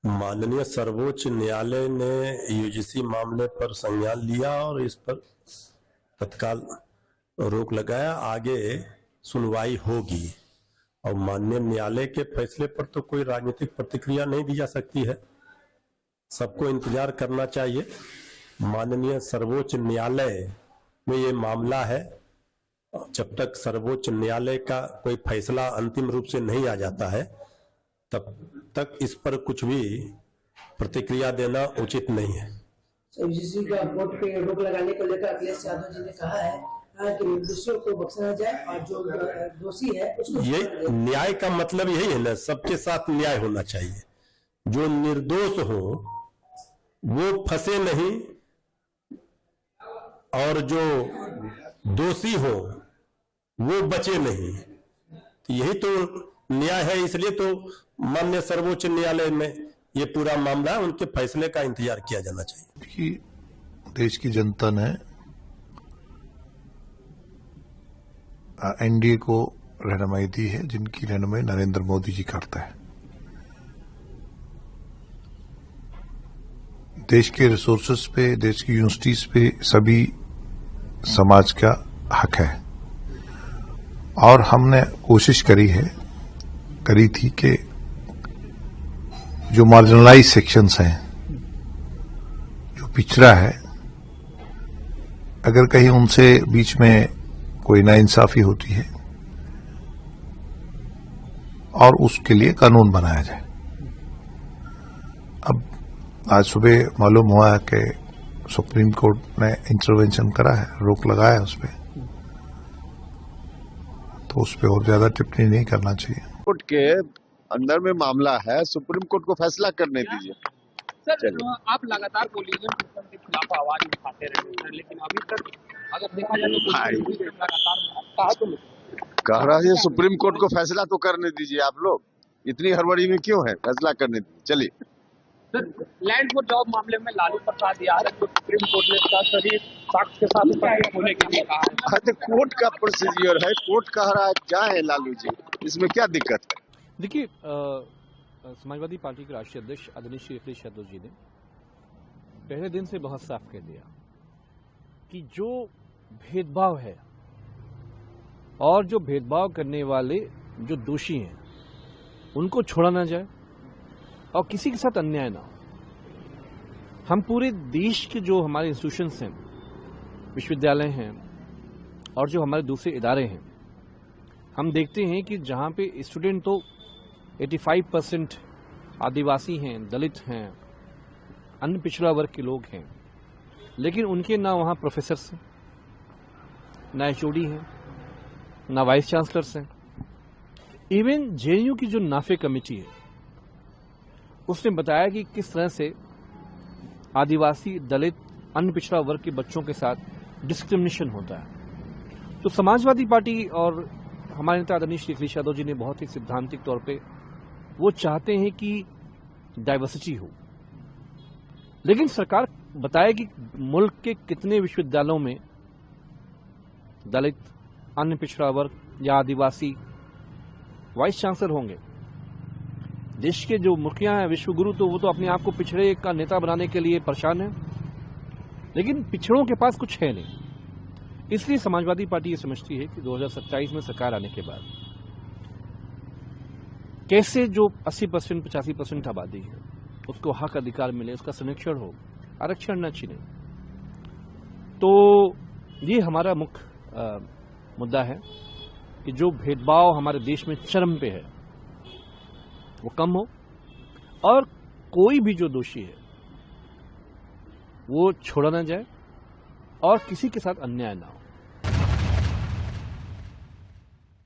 माननीय सर्वोच्च न्यायालय ने यूजीसी मामले पर संज्ञान लिया और इस पर तत्काल रोक लगाया। आगे सुनवाई होगी और माननीय न्यायालय के फैसले पर तो कोई राजनीतिक प्रतिक्रिया नहीं दी जा सकती है। सबको इंतजार करना चाहिए। माननीय सर्वोच्च न्यायालय में ये मामला है। जब तक सर्वोच्च न्यायालय का कोई फैसला अंतिम रूप से नहीं आ जाता है तब तक इस पर कुछ भी प्रतिक्रिया देना उचित नहीं है। यूजीसी का कोर्ट पे रोक लगाने को लेकर अखिलेश यादव जी ने कहा है कि निर्दोषियों को बख्शा जाए और जो दोषी है उसको ये न्याय का मतलब यही है ना, सबके साथ न्याय होना चाहिए। जो निर्दोष हो वो फंसे नहीं और जो दोषी हो वो बचे नहीं। यही तो न्याय है। इसलिए तो माननीय सर्वोच्च न्यायालय में ये पूरा मामला उनके फैसले का इंतजार किया जाना चाहिए। कि देश की जनता ने एनडीए को रहनुमाई दी है, जिनकी रहनुमाई नरेंद्र मोदी जी करता है। देश के रिसोर्सेस पे, देश की यूनिवर्सिटीज पे सभी समाज का हक है और हमने कोशिश करी थी कि जो मार्जिनलाइज सेक्शंस हैं, जो पिछड़ा है, अगर कहीं उनसे बीच में कोई नाइंसाफी होती है और उसके लिए कानून बनाया जाए। अब आज सुबह मालूम हुआ है कि सुप्रीम कोर्ट ने इंटरवेंशन करा है, रोक लगाया है उस पर, तो उस पर और ज्यादा टिप्पणी नहीं करना चाहिए। कोर्ट के अंदर में मामला है, सुप्रीम कोर्ट को फैसला करने दीजिए। सर, आप लगातार कोलिजन सिस्टम के खिलाफ आवाज उठाते रहे हैं, लेकिन अभी तक अगर देखा जाए तो लगातार कह रहा है सुप्रीम कोर्ट को फैसला तो करने दीजिए। आप लोग इतनी हड़बड़ी में क्यों है? फैसला करने दीजिए। चलिए सर, लैंड फॉर जॉब मामले में लालू प्रसाद यादव को सुप्रीम कोर्ट ने इसका शरीर साक्ष्य के साथ उपस्थित होने के लिए कहा है। कोर्ट का प्रोसीजर है, कोर्ट कह रहा है जाए लालू जी, इसमें क्या दिक्कत है? देखिए, समाजवादी पार्टी के राष्ट्रीय अध्यक्ष आदरणीय श्री अखिलेश यादव जी ने पहले दिन से बहुत साफ कह दिया कि जो भेदभाव है और जो भेदभाव करने वाले जो दोषी हैं उनको छोड़ा ना जाए और किसी के साथ अन्याय ना हो। हम पूरे देश के जो हमारे इंस्टीट्यूशंस हैं, विश्वविद्यालय हैं और जो हमारे दूसरे इदारे हैं, हम देखते हैं कि जहां पे स्टूडेंट तो 85% आदिवासी हैं, दलित हैं, अन्य पिछड़ा वर्ग के लोग हैं, लेकिन उनके ना वहां प्रोफेसर्स हैं, ना एचओडी हैं, ना वाइस चांसलर्स हैं। इवन जेएनयू की जो नाफे कमेटी है उसने बताया कि किस तरह से आदिवासी, दलित, अन्य पिछड़ा वर्ग के बच्चों के साथ डिस्क्रिमिनेशन होता है। तो समाजवादी पार्टी और हमारे नेता आदरणीय श्री अखिलेश यादव जी ने बहुत ही सिद्धांतिक तौर पे वो चाहते हैं कि डाइवर्सिटी हो, लेकिन सरकार बताए कि मुल्क के कितने विश्वविद्यालयों में दलित, अन्य पिछड़ा वर्ग या आदिवासी वाइस चांसलर होंगे। देश के जो मुखिया हैं, विश्वगुरु, तो वो तो अपने आप को पिछड़े का नेता बनाने के लिए परेशान है, लेकिन पिछड़ों के पास कुछ है नहीं। इसलिए समाजवादी पार्टी ये समझती है कि 2027 में सरकार आने के बाद कैसे जो 80% 85% आबादी है उसको हक अधिकार मिले, उसका संरक्षण हो, आरक्षण न छीने। तो ये हमारा मुख्य मुद्दा है कि जो भेदभाव हमारे देश में चरम पे है वो कम हो और कोई भी जो दोषी है वो छोड़ा ना जाए और किसी के साथ अन्याय ना हो।